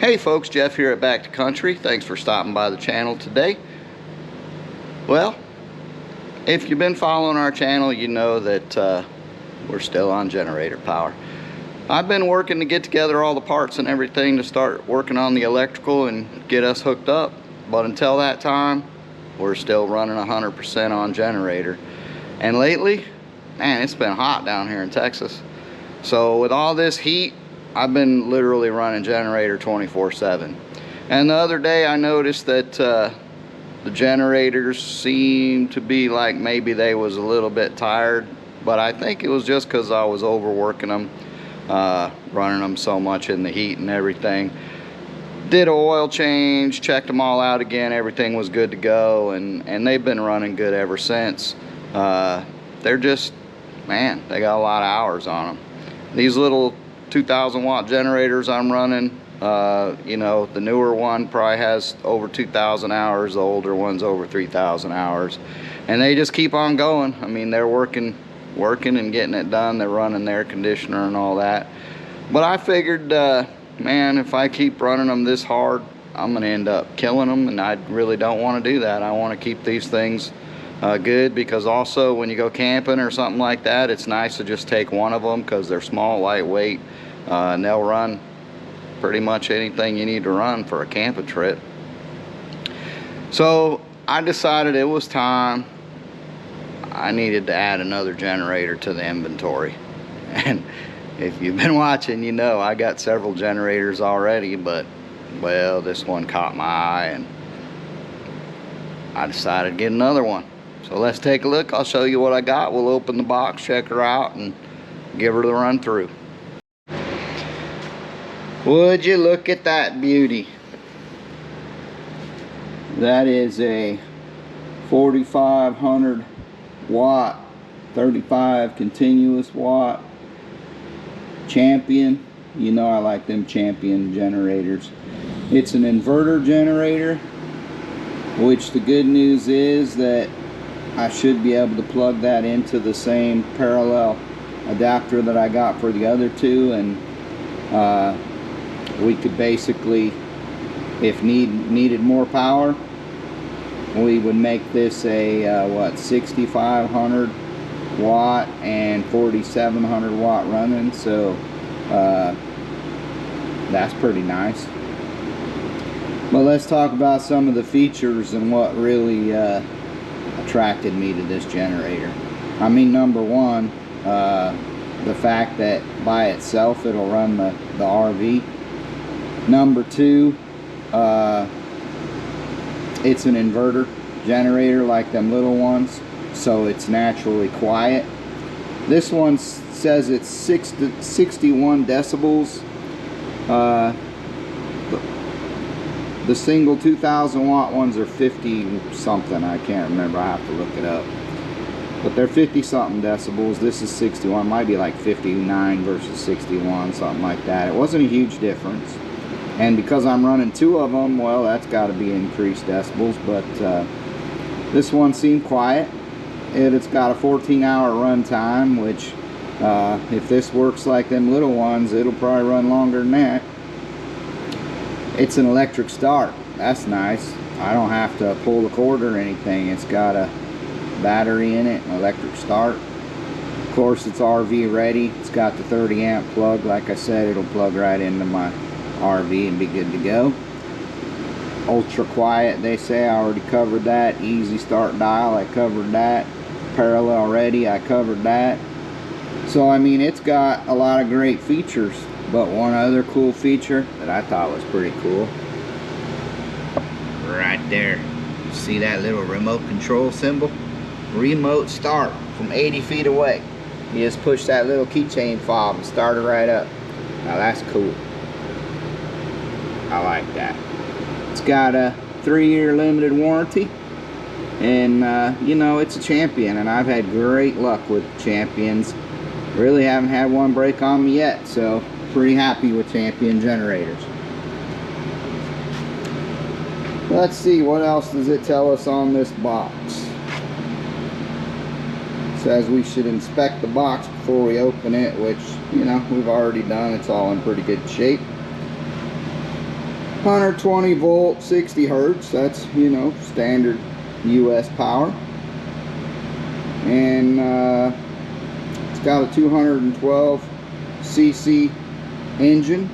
Hey folks, Jeff here at Back to Country. Thanks for stopping by the channel today. Well, if you've been following our channel, you know that we're still on generator power. I've been working to get together all the parts and everything to start working on the electrical and get us hooked up. But until that time, we're still running 100% on generator. And lately, man, it's been hot down here in Texas. So with all this heat, I've been literally running generator 24/7. And the other day I noticed that the generators seemed to be like maybe they was a little bit tired, but I think it was just because I was overworking them, running them so much in the heat and everything. Did an oil change, checked them all out again, everything was good to go, and they've been running good ever since. They're just, man, they got a lot of hours on them. These little 2,000 watt generators I'm running, you know, the newer one probably has over 2,000 hours, the older one's over 3,000 hours, and they just keep on going. I mean, they're working and getting it done. They're running the air conditioner and all that. But I figured, man, if I keep running them this hard, I'm gonna end up killing them, and I really don't want to do that. I want to keep these things good, because also when you go camping or something like that, it's nice to just take one of them because they're small, lightweight, and they'll run pretty much anything you need to run for a camping trip. So I decided it was time. I needed to add another generator to the inventory. And if you've been watching, you know I got several generators already, but well, this one caught my eye and I decided to get another one. So let's take a look. I'll show you what I got. We'll open the box, check her out, and give her the run through. Would you look at that beauty? That is a 4,500 watt, 35 continuous watt Champion. You know I like them Champion generators. It's an inverter generator, which the good news is that I should be able to plug that into the same parallel adapter that I got for the other two, and we could basically, if needed more power, we would make this a what, 6,500 watt and 4,700 watt running. So that's pretty nice. But let's talk about some of the features and what really attracted me to this generator. I mean, number one, the fact that by itself it'll run the RV. Number two, it's an inverter generator like them little ones, so it's naturally quiet. This one says it's 61 decibels. The single 2,000 watt ones are 50 something. I can't remember, I have to look it up. But they're 50 something decibels. This is 61. Might be like 59 versus 61, something like that. It wasn't a huge difference. And because I'm running two of them, well, that's got to be increased decibels. But this one seemed quiet. It's got a 14-hour run time, which if this works like them little ones, it'll probably run longer than that. It's an electric start. That's nice. I don't have to pull the cord or anything. It's got a battery in it, an electric start. Of course, it's RV ready. It's got the 30 amp plug. Like I said, it'll plug right into my RV and be good to go. Ultra quiet, they say. I already covered that. Easy start dial, I covered that. Parallel ready, I covered that. So I mean, it's got a lot of great features. But one other cool feature that I thought was pretty cool, right there, see that little remote control symbol? Remote start from 80 feet away. You just push that little keychain fob and start it right up. Now that's cool. I like that. It's got a 3-year limited warranty, and you know, it's a Champion, and I've had great luck with Champions. Really haven't had one break on me yet, so pretty happy with Champion generators. Let's see, what else does it tell us on this box? It says we should inspect the box before we open it, which, you know, we've already done. It's all in pretty good shape. 120 volt, 60 hertz. That's, you know, standard US power. And it's got a 212 cc engine,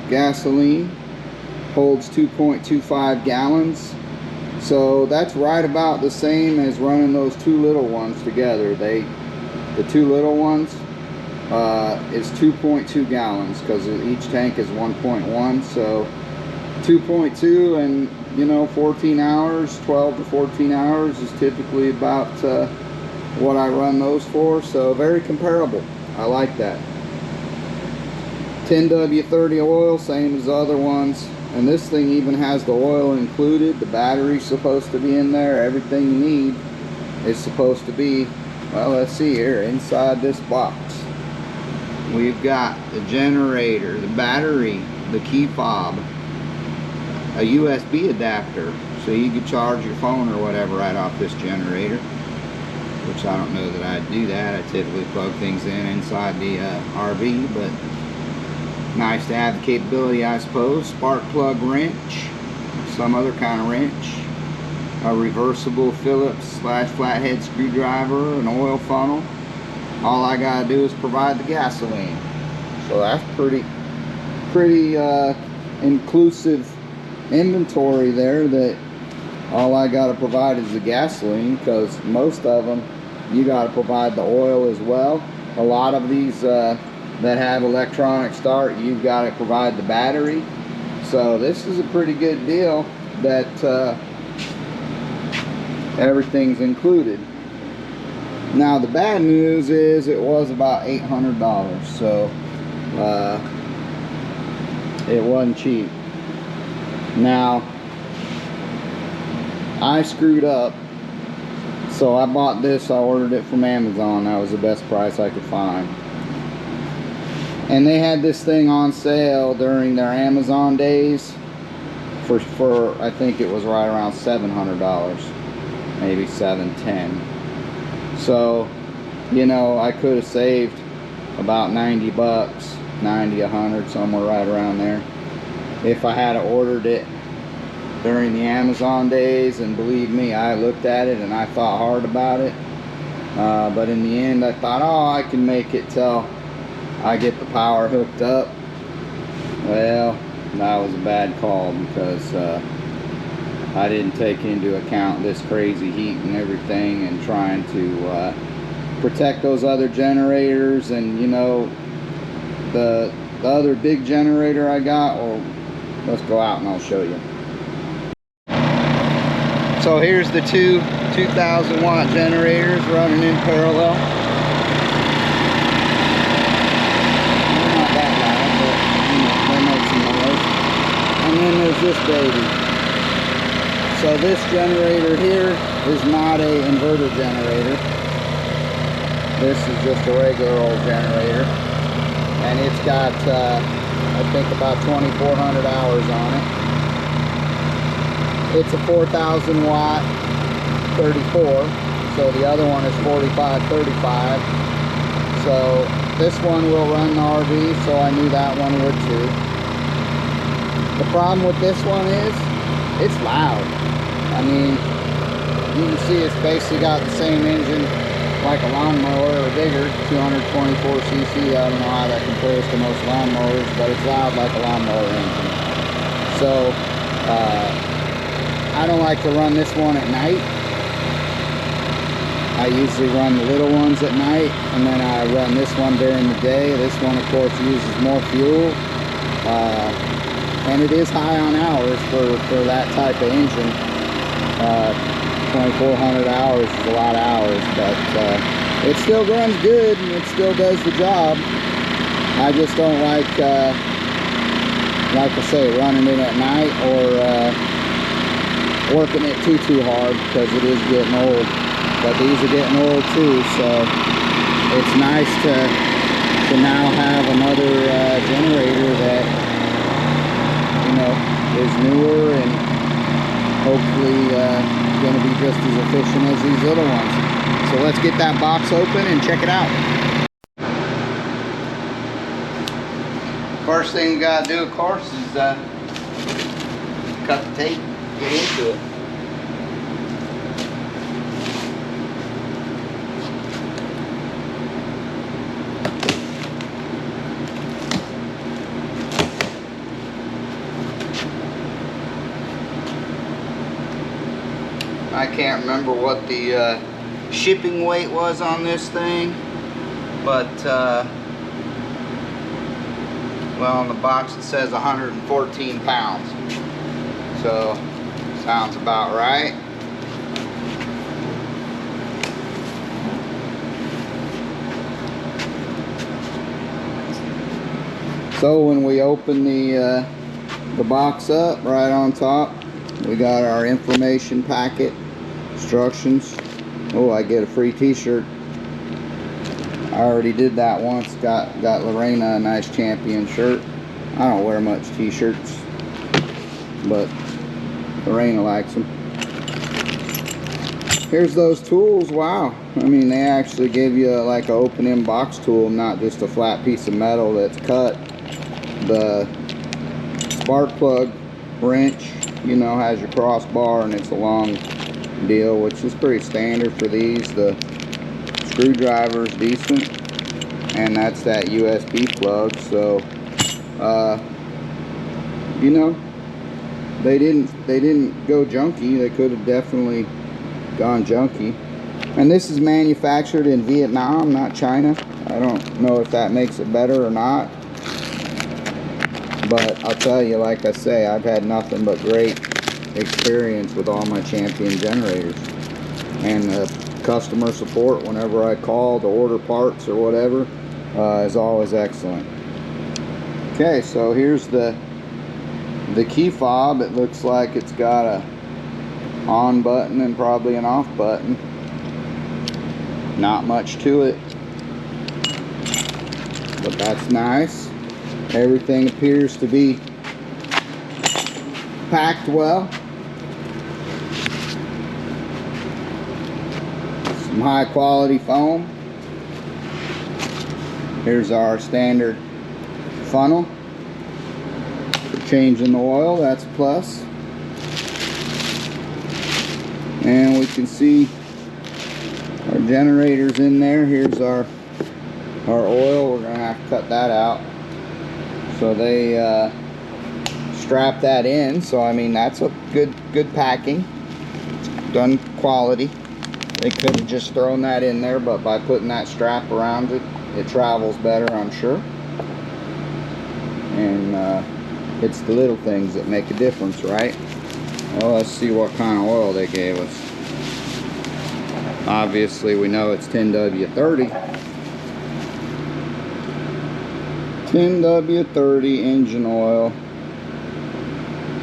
gasoline, holds 2.25 gallons. So that's right about the same as running those two little ones together. The two little ones is 2.2 gallons because each tank is 1.1. So 2.2 and, you know, 14 hours, 12 to 14 hours is typically about what I run those for. So very comparable. I like that. 10W30 oil, same as the other ones. And this thing even has the oil included. The battery's supposed to be in there. Everything you need is supposed to be, well, let's see here, inside this box. We've got the generator, the battery, the key fob, a USB adapter, so you can charge your phone or whatever right off this generator, which I don't know that I'd do that. I typically plug things in inside the RV, but nice to have the capability, I suppose. Spark plug wrench, some other kind of wrench, a reversible Phillips / flathead screwdriver, an oil funnel. All I gotta do is provide the gasoline. So that's pretty inclusive inventory there, that all I gotta provide is the gasoline, because most of them you gotta provide the oil as well. A lot of these that have electronic start, you've got to provide the battery. So this is a pretty good deal that everything's included. Now the bad news is it was about $800, so it wasn't cheap. Now I screwed up, so I bought this. I ordered it from Amazon. That was the best price I could find. And they had this thing on sale during their Amazon days for I think it was right around $700, maybe $710. So, you know, I could have saved about 90 bucks, 90, 100, somewhere right around there, if I had ordered it during the Amazon days. And believe me, I looked at it and I thought hard about it, but in the end I thought, oh, I can make it till I get the power hooked up. Well, that was a bad call, because I didn't take into account this crazy heat and everything, and trying to protect those other generators. And you know, the other big generator I got, well, let's go out and I'll show you. So here's the two 2,000 watt generators running in parallel. And then there's this baby. So this generator here is not a inverter generator. This is just a regular old generator, and it's got I think about 2,400 hours on it. It's a 4,000 watt 34, so the other one is 4535. So this one will run the RV, so I knew that one would too. The problem with this one is it's loud. I mean, you can see it's basically got the same engine like a lawnmower, or bigger, 224 cc. I don't know how that compares to most lawnmowers, but it's loud like a lawnmower engine. So I don't like to run this one at night. I usually run the little ones at night, and then I run this one during the day. This one, of course, uses more fuel. And it is high on hours for that type of engine. 2,400 hours is a lot of hours, but it still runs good and it still does the job. I just don't like I say, running it at night, or working it too hard, because it is getting old. But these are getting old too, so it's nice to now have another generator that, you know, is newer and hopefully going to be just as efficient as these little ones. So let's get that box open and check it out. First thing we got to do, of course, is cut the tape, get into it. I can't remember what the shipping weight was on this thing, but well, on the box it says 114 pounds, so sounds about right. So when we open the box up, right on top we got our information packet, instructions. Oh, I get a free t-shirt. I already did that once. Got Lorena a nice champion shirt. I don't wear much t-shirts, but Lorena likes them. Here's those tools. Wow, I mean, they actually give you like an open-end box tool, not just a flat piece of metal that's cut. The spark plug wrench, you know, has your crossbar and it's a long deal, which is pretty standard for these. The screwdriver is decent, and that's that USB plug. So you know, they didn't go junky. They could have definitely gone junky. And this is manufactured in Vietnam, not China. I don't know if that makes it better or not, but I'll tell you, like I say, I've had nothing but great experience with all my champion generators, and customer support whenever I call to order parts or whatever is always excellent. Okay, so here's the key fob. It looks like it's got a on button and probably an off button. Not much to it, but that's nice. Everything appears to be packed well. Some high quality foam. Here's our standard funnel for changing the oil. That's a plus. And we can see our generators in there. Here's our oil. We're gonna have to cut that out. So they strap that in. So I mean, that's a good packing. Done quality. They could have just thrown that in there, but by putting that strap around it, it travels better, I'm sure. And it's the little things that make a difference, right? Well, let's see what kind of oil they gave us. Obviously, we know it's 10W30. 10W30 engine oil,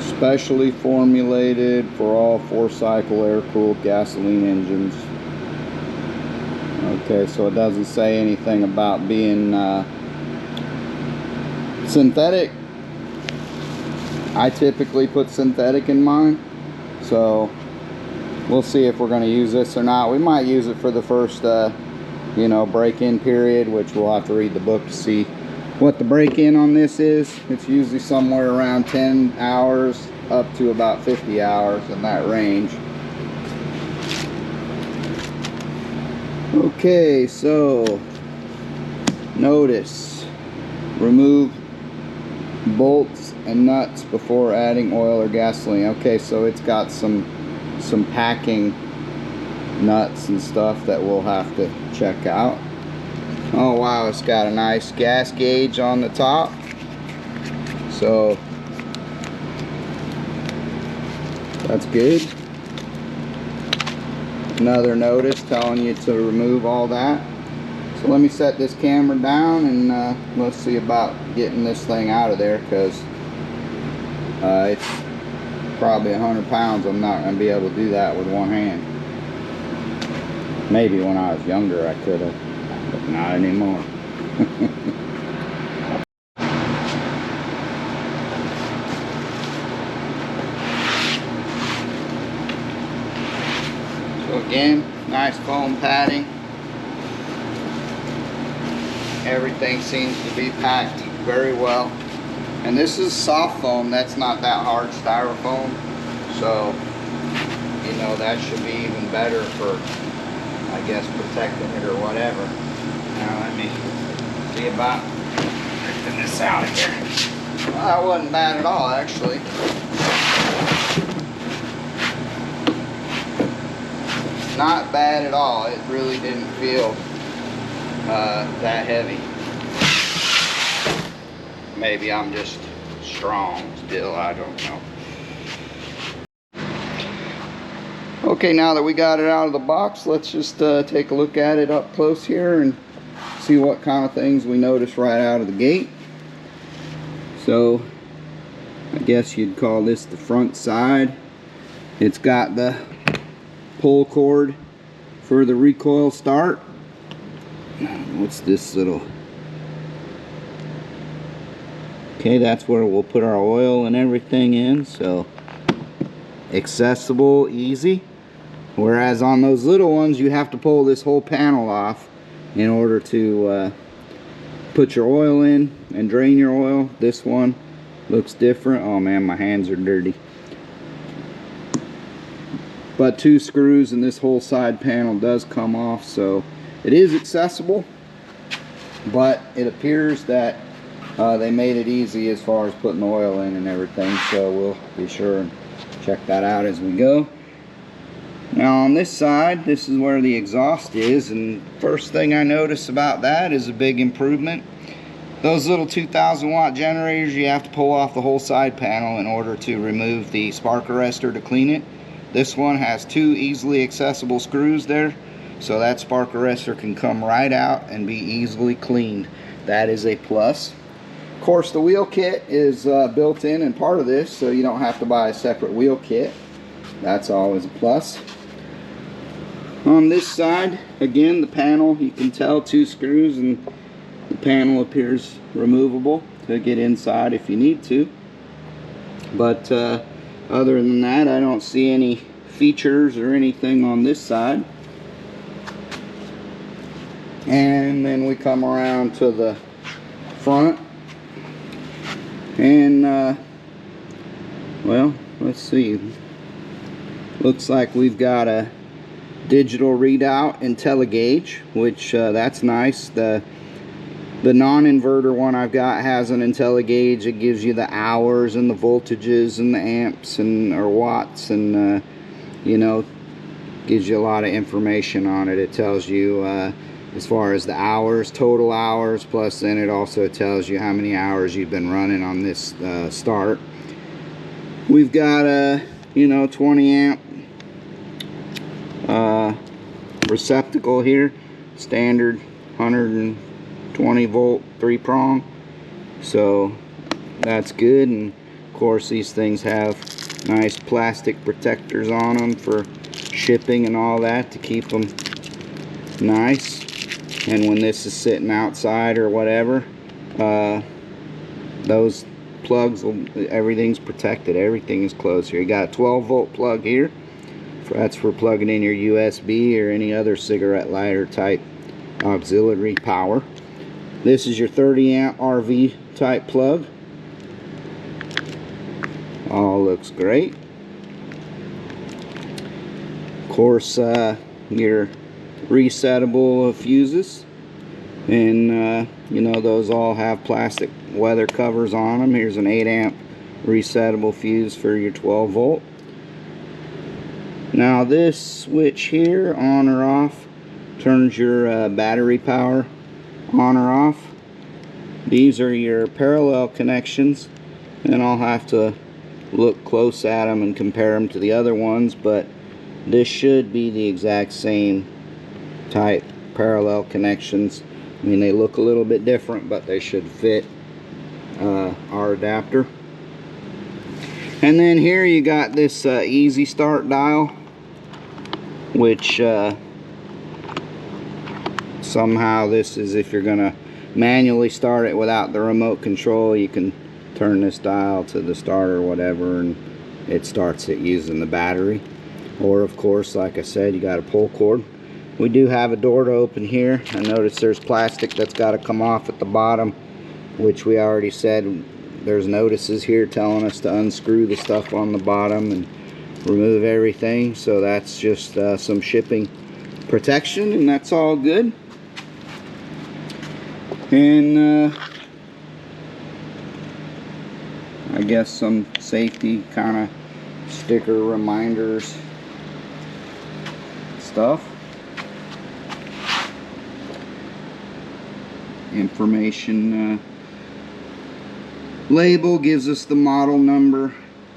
specially formulated for all 4-cycle air-cooled gasoline engines. Okay, so it doesn't say anything about being synthetic. I typically put synthetic in mine, so we'll see if we're going to use this or not. We might use it for the first you know, break-in period, which we'll have to read the book to see what the break-in on this is. It's usually somewhere around 10 hours up to about 50 hours, in that range. Okay, so notice, remove bolts and nuts before adding oil or gasoline. Okay, so it's got some packing nuts and stuff that we'll have to check out. Oh wow, it's got a nice gas gauge on the top. So that's good. Another notice telling you to remove all that. So let me set this camera down and let's see about getting this thing out of there, because it's probably 100 pounds. I'm not going to be able to do that with one hand. Maybe when I was younger I could have, but not anymore. So again, nice foam padding. Everything seems to be packed very well. And this is soft foam, that's not that hard styrofoam. So, you know, that should be even better for, I guess, protecting it or whatever. Now let me see about ripping this out of here. Well, that wasn't bad at all, actually. Not bad at all. It really didn't feel that heavy. Maybe I'm just strong still, I don't know. Okay, now that we got it out of the box, let's just take a look at it up close here and see what kind of things we notice right out of the gate. So, I guess you'd call this the front side. It's got the pull cord for the recoil start. What's this little... Okay, that's where we'll put our oil and everything in, so accessible, easy. Whereas on those little ones, you have to pull this whole panel off in order to put your oil in and drain your oil. This one looks different. Oh man, my hands are dirty. But 2 screws and this whole side panel does come off, so it is accessible. But it appears that they made it easy as far as putting oil in and everything, so we'll be sure and check that out as we go. Now on this side, this is where the exhaust is, and first thing I notice about that is a big improvement. Those little 2,000 watt generators, you have to pull off the whole side panel in order to remove the spark arrestor to clean it. This one has 2 easily accessible screws there, so that spark arrestor can come right out and be easily cleaned. That is a plus. Of course, the wheel kit is built in and part of this, so you don't have to buy a separate wheel kit. That's always a plus. On this side, again, the panel, you can tell 2 screws, and the panel appears removable to get inside if you need to. But other than that, I don't see any features or anything on this side. And then we come around to the front. And, well, let's see. Looks like we've got a digital readout IntelliGauge, which that's nice. The non-inverter one I've got has an IntelliGauge. It gives you the hours and the voltages and the amps and or watts, and you know, gives you a lot of information on it. It tells you as far as the hours, total hours, plus then it also tells you how many hours you've been running on this start. We've got a, you know, 20 amp receptacle here, standard 120 volt 3-prong, so that's good. And of course these things have nice plastic protectors on them for shipping and all that to keep them nice. And when this is sitting outside or whatever, those plugs, everything's protected, everything is closed here. You got a 12 volt plug here, that's for plugging in your USB or any other cigarette lighter type auxiliary power. This is your 30 amp RV type plug. All looks great. Of course, your resettable fuses, and you know, those all have plastic weather covers on them. Here's an 8 amp resettable fuse for your 12 volt. Now this switch here, on or off, turns your battery power on or off. These are your parallel connections, and I'll have to look close at them and compare them to the other ones, but this should be the exact same type parallel connections. I mean, they look a little bit different, but they should fit our adapter. And then here you got this easy start dial, which somehow this is, if you're gonna manually start it without the remote control, you can turn this dial to the start or whatever, and it starts it using the battery. Or of course, like I said, you got a pull cord. We do have a door to open here. I notice there's plastic that's got to come off at the bottom, which we already said there's notices here telling us to unscrew the stuff on the bottom and remove everything. So that's just some shipping protection, and that's all good. And I guess some safety kind of sticker reminders stuff. Information label gives us the model number,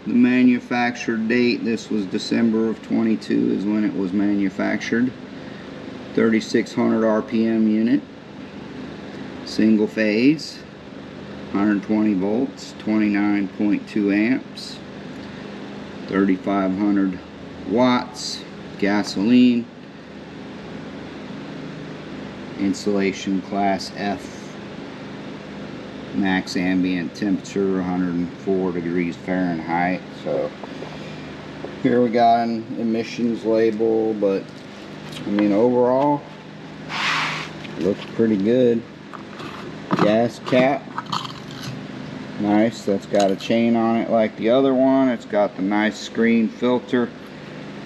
the manufacturer date. This was December of 22 is when it was manufactured. 3600 RPM unit, single phase, 120 volts, 29.2 amps, 3500 watts, gasoline, insulation class F, max ambient temperature 104 degrees Fahrenheit. So here we got an emissions label, but I mean overall looks pretty good. Gas cap, nice. That's got a chain on it like the other one. It's got the nice screen filter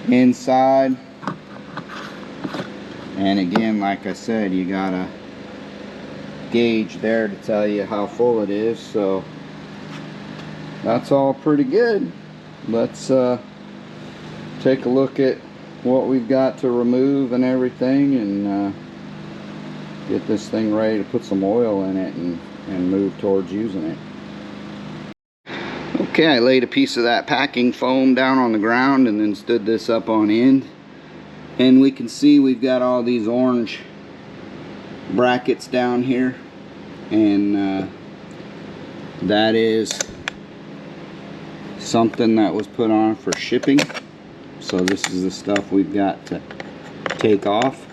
inside. And again, like I said, you got a gauge there to tell you how full it is. So that's all pretty good. Let's take a look at what we've got to remove and everything, and get this thing ready to put some oil in it and move towards using it. Okay, I laid a piece of that packing foam down on the ground and then stood this up on end. And we can see we've got all these orange brackets down here, and that is something that was put on for shipping. So this is the stuff we've got to take off.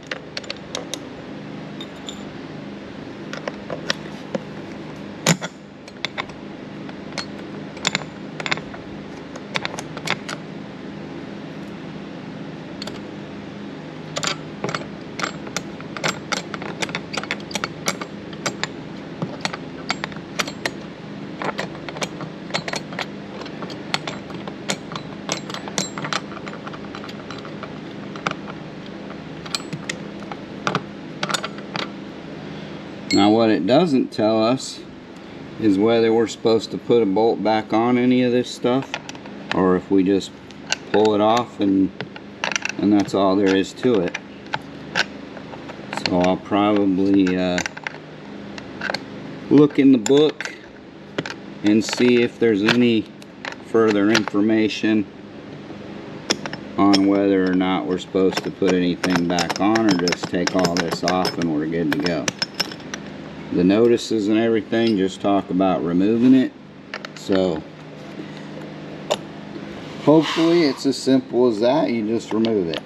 Now what it doesn't tell us is whether we're supposed to put a bolt back on any of this stuff, or if we just pull it off and that's all there is to it. So I'll probably look in the book and see if there's any further information on whether or not we're supposed to put anything back on, or just take all this off and we're good to go. The notices and everything just talk about removing it, so hopefully it's as simple as that. You just remove it,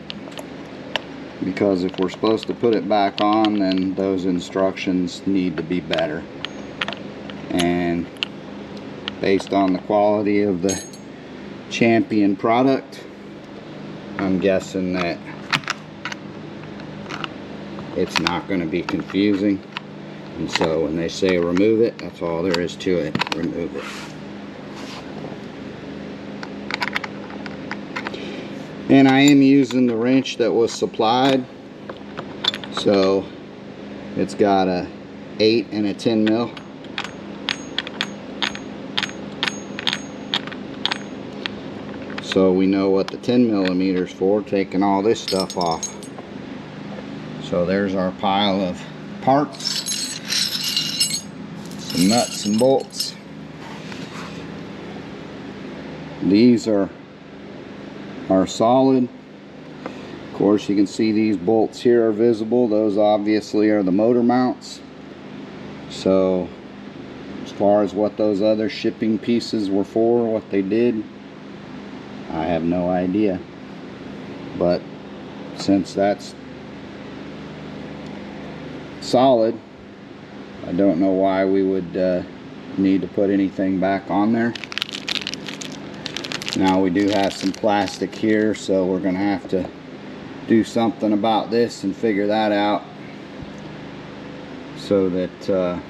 because if we're supposed to put it back on, then those instructions need to be better. And based on the quality of the Champion product, I'm guessing that it's not going to be confusing. And so when they say remove it, that's all there is to it. Remove it. And I am using the wrench that was supplied. So it's got a 8 and a 10 mil. So we know what the 10 millimeters for, taking all this stuff off. So there's our pile of parts. Some nuts and bolts. These are solid. Of course, you can see these bolts here are visible. Those obviously are the motor mounts. So as far as what those other shipping pieces were for, what they did, I have no idea. But since that's solid, I don't know why we would need to put anything back on there. Now we do have some plastic here, so we're going to have to do something about this and figure that out, so that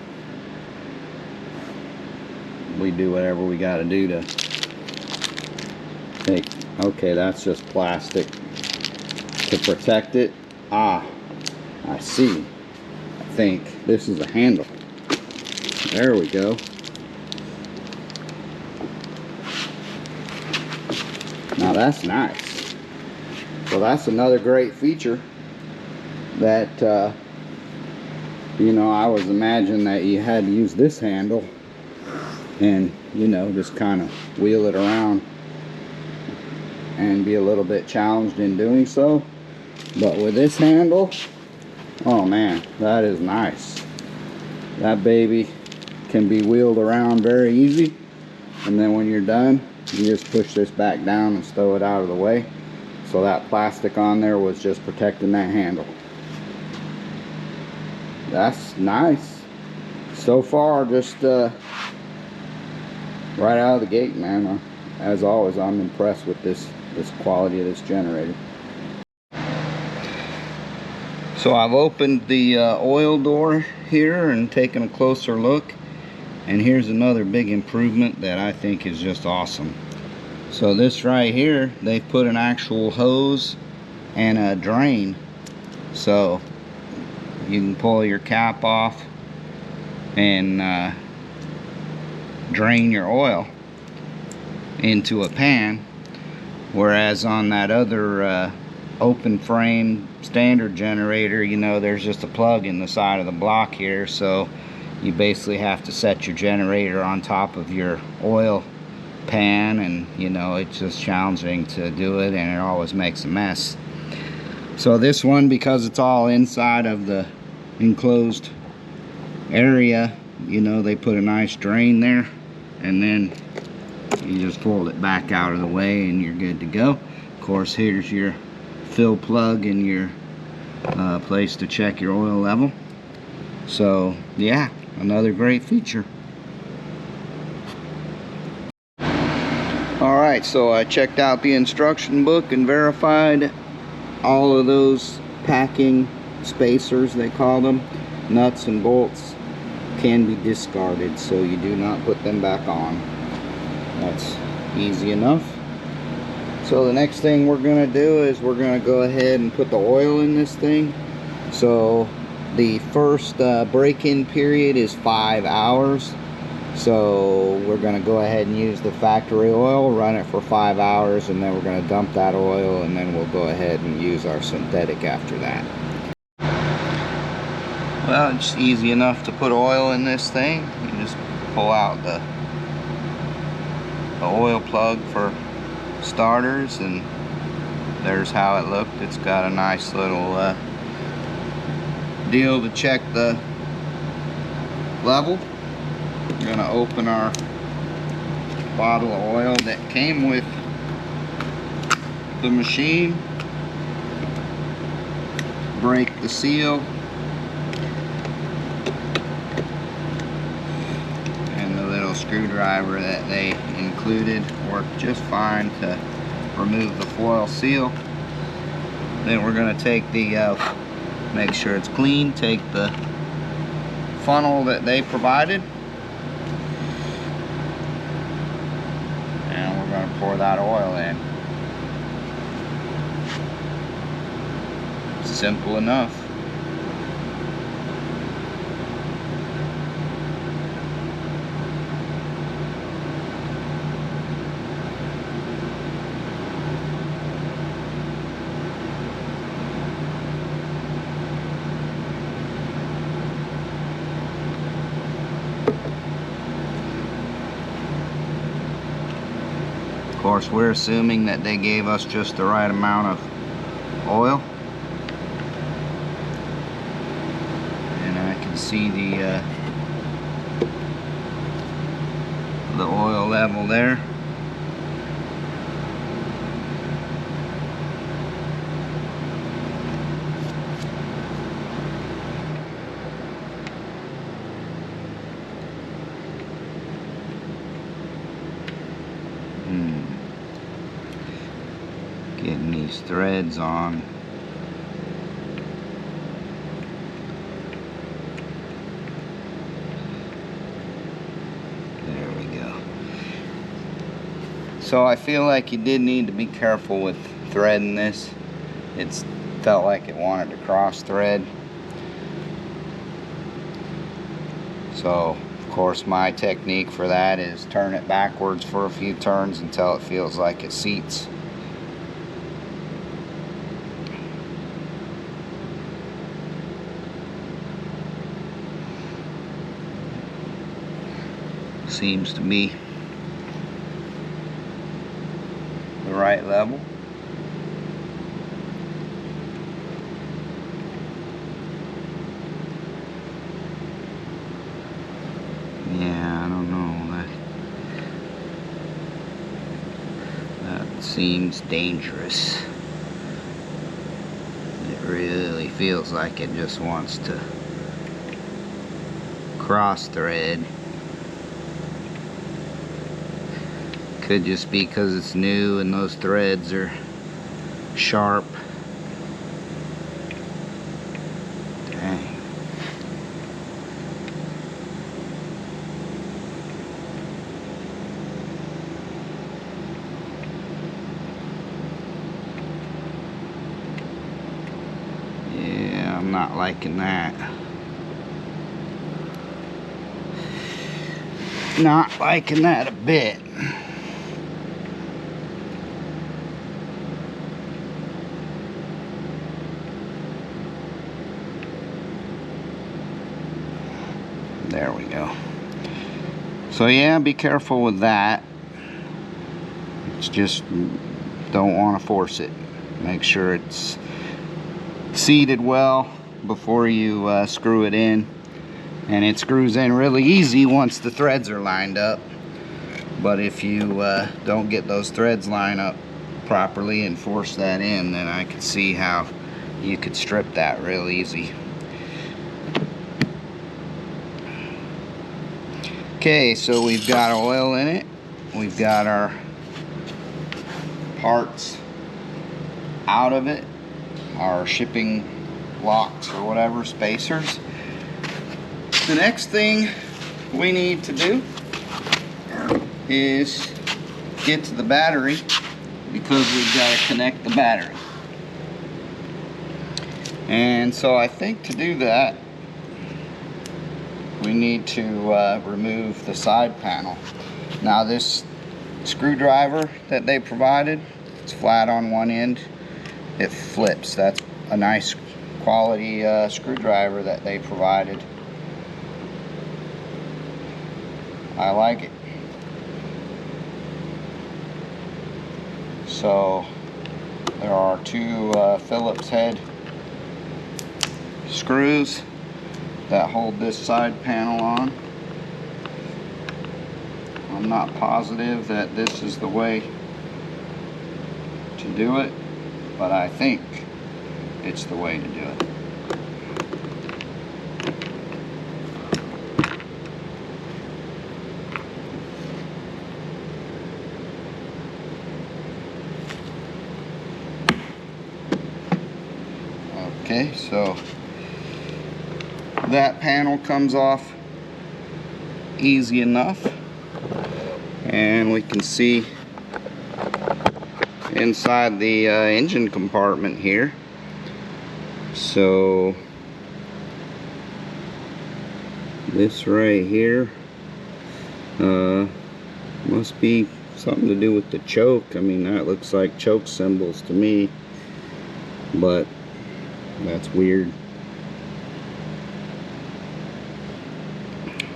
probably do whatever we got to do to take. Okay, that's just plastic to protect it. Ah, I see. I think this is a handle. There we go. Now that's nice. So that's another great feature that you know, I was imagining that you had to use this handle and, you know, just kind of wheel it around and be a little bit challenged in doing so. But with this handle, oh man, that is nice. That baby can be wheeled around very easy, and then when you're done, you just push this back down and stow it out of the way. So that plastic on there was just protecting that handle. That's nice. So far, just right out of the gate, man. As always, I'm impressed with this quality of this generator. So I've opened the oil door here and taken a closer look, and here's another big improvement that I think is just awesome. So this right here, they've put an actual hose and a drain, so you can pull your cap off and drain your oil into a pan, whereas on that other open frame standard generator, you know, there's just a plug in the side of the block here, so you basically have to set your generator on top of your oil pan, and you know, it's just challenging to do it, and it always makes a mess. So this one, because it's all inside of the enclosed area, you know, they put a nice drain there, and then you just fold it back out of the way and you're good to go. Of course, here's your fill plug and your place to check your oil level. So yeah, another great feature. Alright, so I checked out the instruction book and verified all of those packing spacers, they call them, nuts and bolts, can be discarded, so you do not put them back on. That's easy enough. So the next thing we're going to do is we're going to go ahead and put the oil in this thing. So the first break-in period is 5 hours. So we're going to go ahead and use the factory oil, run it for 5 hours, and then we're going to dump that oil, and then we'll go ahead and use our synthetic after that. Well, it's easy enough to put oil in this thing. You just pull out the oil plug for starters, and there's how it looked. It's got a nice little deal to check the level. We're going to open our bottle of oil that came with the machine, break the seal, and the little screwdriver that they included worked just fine to remove the foil seal. Then we're going to take the make sure it's clean, take the funnel that they provided, and we're going to pour that oil in. Simple enough. Of course, we're assuming that they gave us just the right amount of oil. And I can see the oil level there. Getting these threads on. There we go. So I feel like you did need to be careful with threading this. It felt like it wanted to cross thread. So of course my technique for that is turn it backwards for a few turns until it feels like it seats. Seems to be the right level. Yeah, I don't know. That seems dangerous. It really feels like it just wants to cross thread. Could just be because it's new and those threads are sharp. Dang. Yeah, I'm not liking that. Not liking that a bit. There we go. So yeah, be careful with that. It's just, don't want to force it. Make sure it's seated well before you screw it in. And it screws in really easy once the threads are lined up. But if you don't get those threads lined up properly and force that in, then I could see how you could strip that real easy. Okay, so we've got oil in it. We've got our parts out of it, our shipping locks or whatever, spacers. The next thing we need to do is get to the battery, because we've got to connect the battery. And so I think to do that, we need to remove the side panel. Now this screwdriver that they provided, it's flat on one end, it flips. That's a nice quality screwdriver that they provided. I like it. So there are two Phillips head screws that hold this side panel on. I'm not positive that this is the way to do it, but I think it's the way to do it. Okay, so that panel comes off easy enough, and we can see inside the engine compartment here. So this right here must be something to do with the choke. I mean, that looks like choke symbols to me, but that's weird.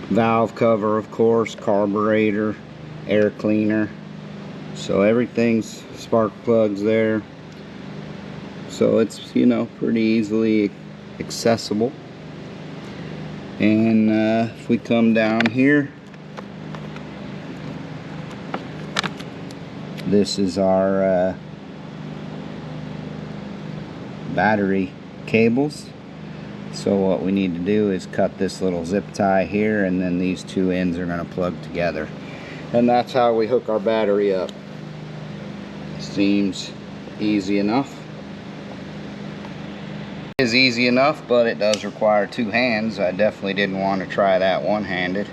Valve cover, of course, carburetor, air cleaner. So everything's spark plugs there. So it's, you know, pretty easily accessible. And if we come down here, this is our battery cables. So what we need to do is cut this little zip tie here, and then these two ends are going to plug together. And that's how we hook our battery up. Seems easy enough. It is easy enough, but it does require two hands. I definitely didn't want to try that one-handed.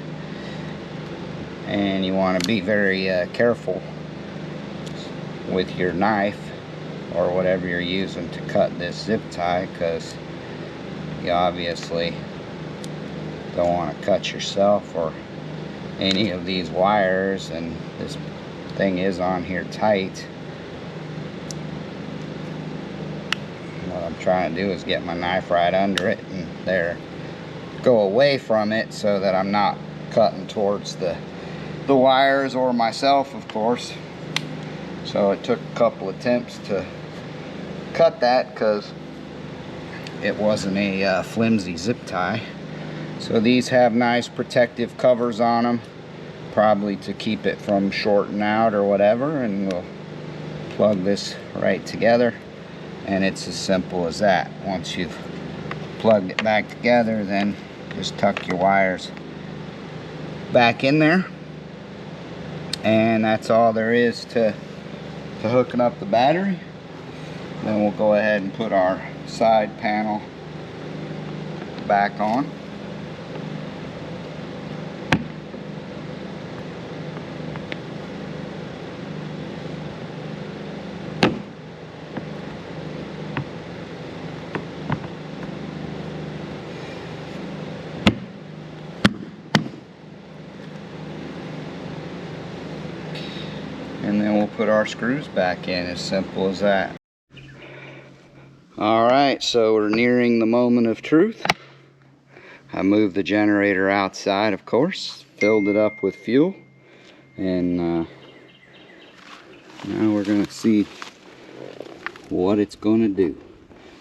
And you want to be very careful with your knife or whatever you're using to cut this zip tie, because you obviously don't want to cut yourself or any of these wires, and this thing is on here tight. What I'm trying to do is get my knife right under it and there, go away from it so that I'm not cutting towards the wires or myself, of course. So it took a couple attempts to cut that because it wasn't a flimsy zip tie. So these have nice protective covers on them, probably to keep it from shorting out or whatever, and we'll plug this right together, and it's as simple as that. Once you've plugged it back together, then just tuck your wires back in there, and that's all there is to hooking up the battery. Then we'll go ahead and put our side panel back on. And then we'll put our screws back in, as simple as that. Alright, so we're nearing the moment of truth. I moved the generator outside, of course, filled it up with fuel, and now we're going to see what it's going to do.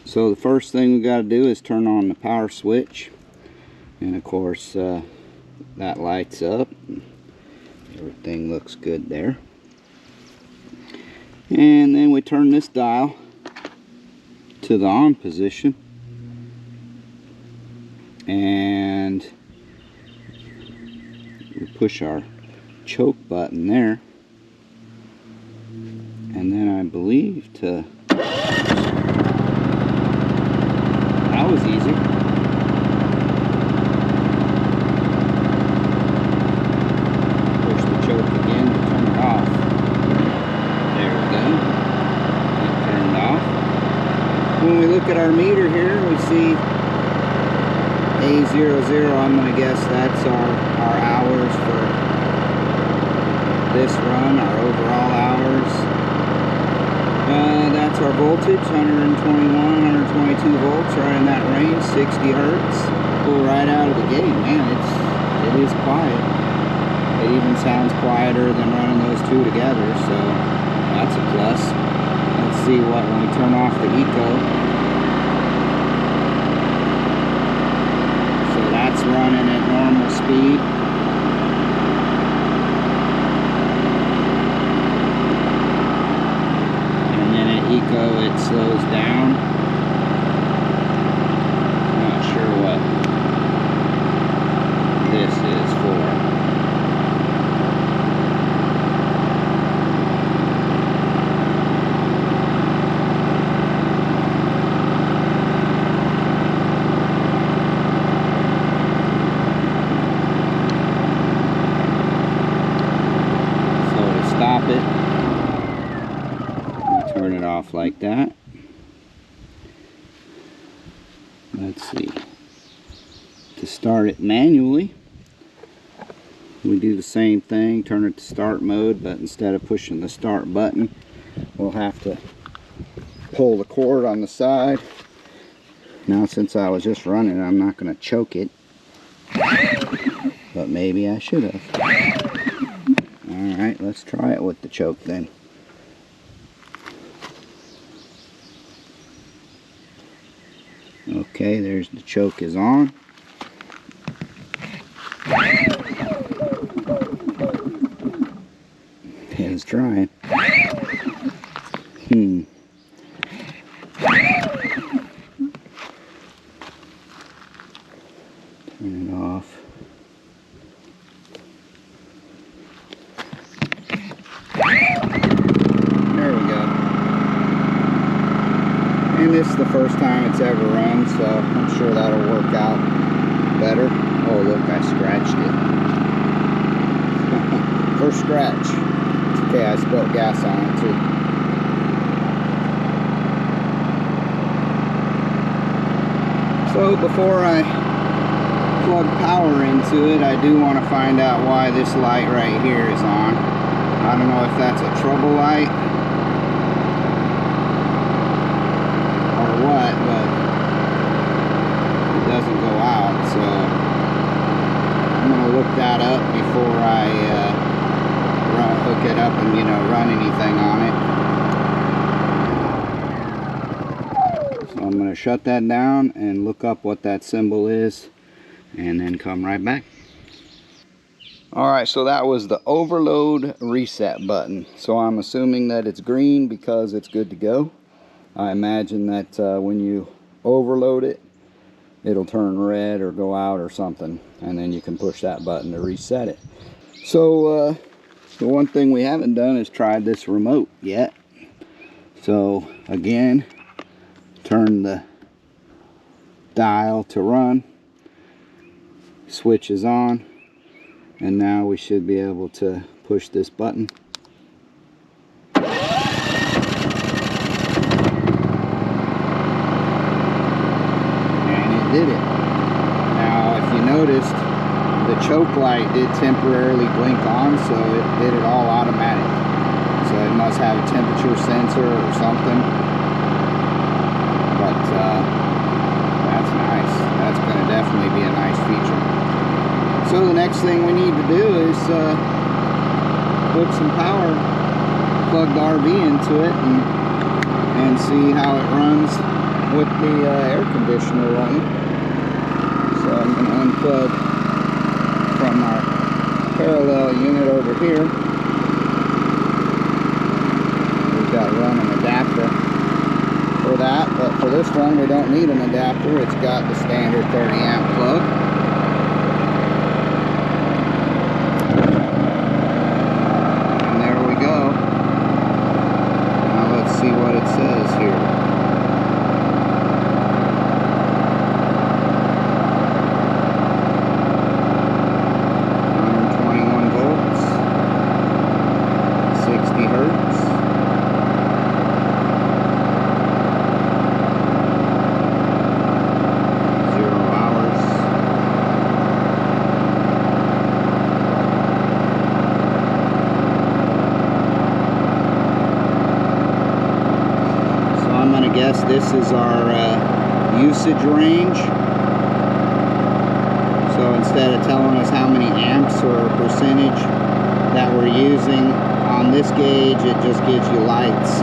So the first thing we got to do is turn on the power switch, and of course that lights up. Everything looks good there. And then we turn this dial to the on position, and we push our choke button there, and then I believe that was easy. Push the choke again to turn it off. When we look at our meter here, we see A00. I'm going to guess that's our hours for this run, our overall hours. That's our voltage, 121, 122 volts, right in that range, 60 hertz. Pull right out of the gate, man, it is quiet. It even sounds quieter than running those two together, so that's a plus. Let's see what when we turn off the eco. So that's running at normal speed. And then at eco it slows down. I'm not sure what this is for. Stop it, turn it off like that. Let's see, to start it manually we do the same thing, turn it to start mode, but instead of pushing the start button we'll have to pull the cord on the side. Now since I was just running, I'm not going to choke it, but maybe I should have. Alright, let's try it with the choke then. Okay, there's the choke is on. It's trying. Turn it off. And this is the first time it's ever run, so I'm sure that'll work out better. Oh look, I scratched it. First scratch. It's Okay, I spilled gas on it too. So before I plug power into it, I do want to find out why this light right here is on. I don't know if that's a trouble light or what, but it doesn't go out, so I'm going to look that up before I hook it up and, you know, run anything on it. So I'm going to shut that down and look up what that symbol is and then come right back. Alright, so that was the overload reset button. So I'm assuming that it's green because it's good to go. I imagine that when you overload it, it'll turn red or go out or something, and then you can push that button to reset it. So the one thing we haven't done is tried this remote yet. So again, turn the dial to run, switch is on, and now we should be able to push this button. Did it. Now if you noticed, the choke light did temporarily blink on, so it did it all automatic. So it must have a temperature sensor or something. But that's nice. That's going to definitely be a nice feature. So the next thing we need to do is hook some power, plug the RV into it, and see how it runs with the air conditioner running. So I'm going to unplug from our parallel unit over here. We've got to run an adapter for that, but for this one we don't need an adapter. It's got the standard 30 amp plug. And there we go. Now let's see what it says here. 'em gonna guess this is our usage range. So instead of telling us how many amps or percentage that we're using on this gauge, it just gives you lights.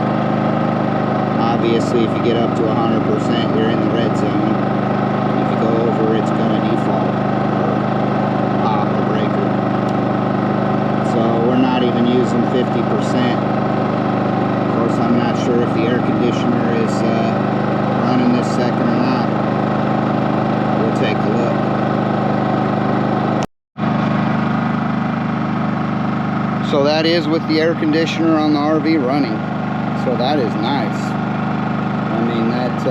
Obviously, if you get up to 100%, you're in the red zone. If you go over, it's going to default or pop a breaker. So we're not even using 50%. Of course, I'm not sure if the air conditioner is running this second or not. We'll take a look. So that is with the air conditioner on the RV running. So that is nice. I mean, that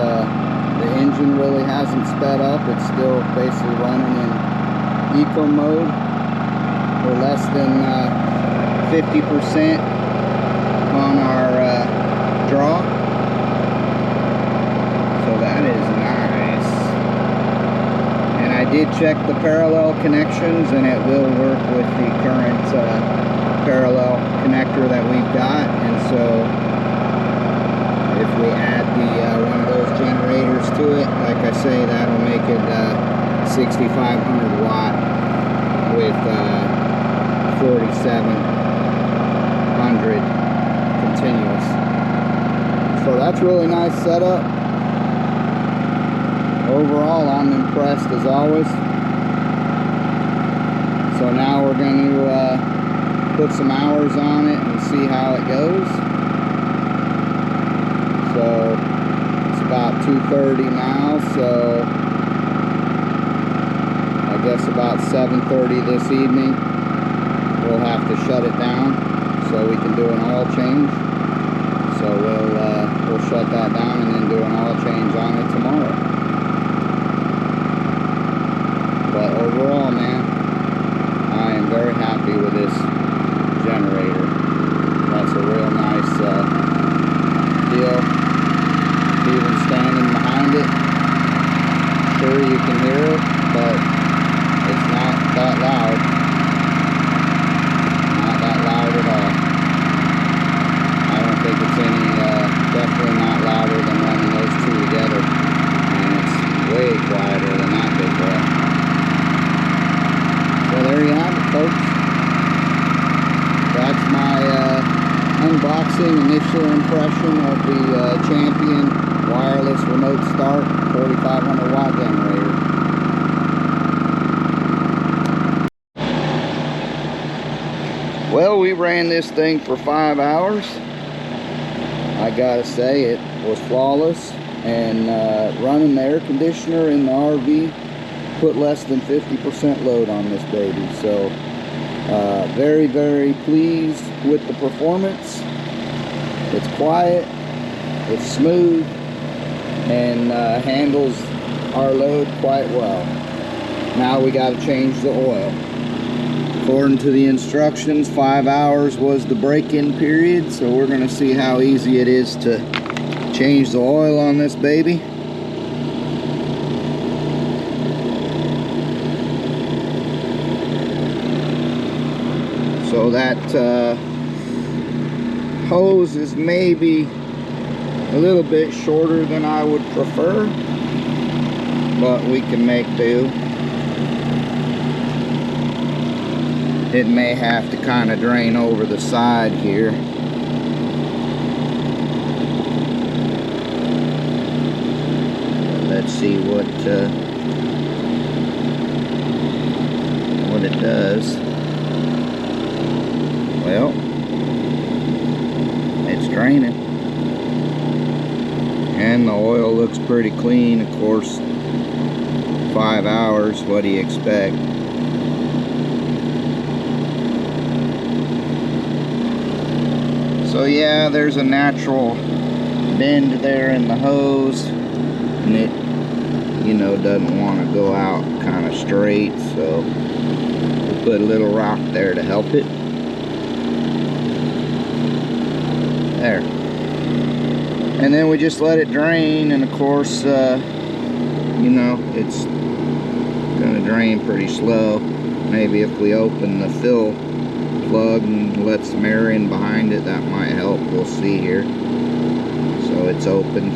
the engine really hasn't sped up. It's still basically running in eco mode. We're less than 50% on our draw. So that is nice. And I did check the parallel connections, and it will work with the current parallel connector that we've got. And so if we add the one of those generators to it, like I say, that'll make it 6,500 watt with 4,700 continuous. So that's really nice setup. Overall, I'm impressed as always. So now we're going to put some hours on it and see how it goes. So it's about 2:30 now, so I guess about 7:30 this evening we'll have to shut it down so we can do an oil change. So we'll shut that down and then do an oil change on it tomorrow. But overall, man, I am very happy with this generator. folks. That's my unboxing initial impression of the Champion wireless remote start 4500 watt generator. Well, we ran this thing for 5 hours. I gotta say, it was flawless, and running the air conditioner in the RV put less than 50% load on this baby. So very, very pleased with the performance. It's quiet, it's smooth, and handles our load quite well. Now we got to change the oil. According to the instructions, 5 hours was the break-in period, so we're going to see how easy it is to change the oil on this baby. So that hose is maybe a little bit shorter than I would prefer, but we can make do. It may have to kind of drain over the side here. Let's see what it does. Well, it's draining, and the oil looks pretty clean. Of course, 5 hours, what do you expect? So yeah, there's a natural bend there in the hose, and it, you know, doesn't want to go out kind of straight, so we'll put a little rock there to help it. There. And then we just let it drain, and of course, you know, it's gonna drain pretty slow. Maybe if we open the fill plug and let some air in behind it, that might help. We'll see here. So it's open.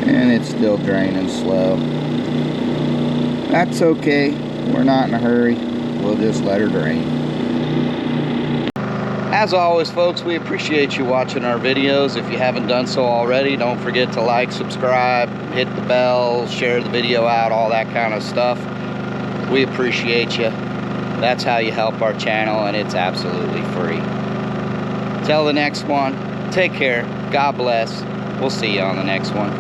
And it's still draining slow. That's okay. We're not in a hurry. We'll just let her drain. As always, folks, we appreciate you watching our videos. If you haven't done so already, don't forget to like, subscribe, hit the bell, share the video out, all that kind of stuff. We appreciate you. That's how you help our channel, and it's absolutely free. Till the next one, take care. God bless. We'll see you on the next one.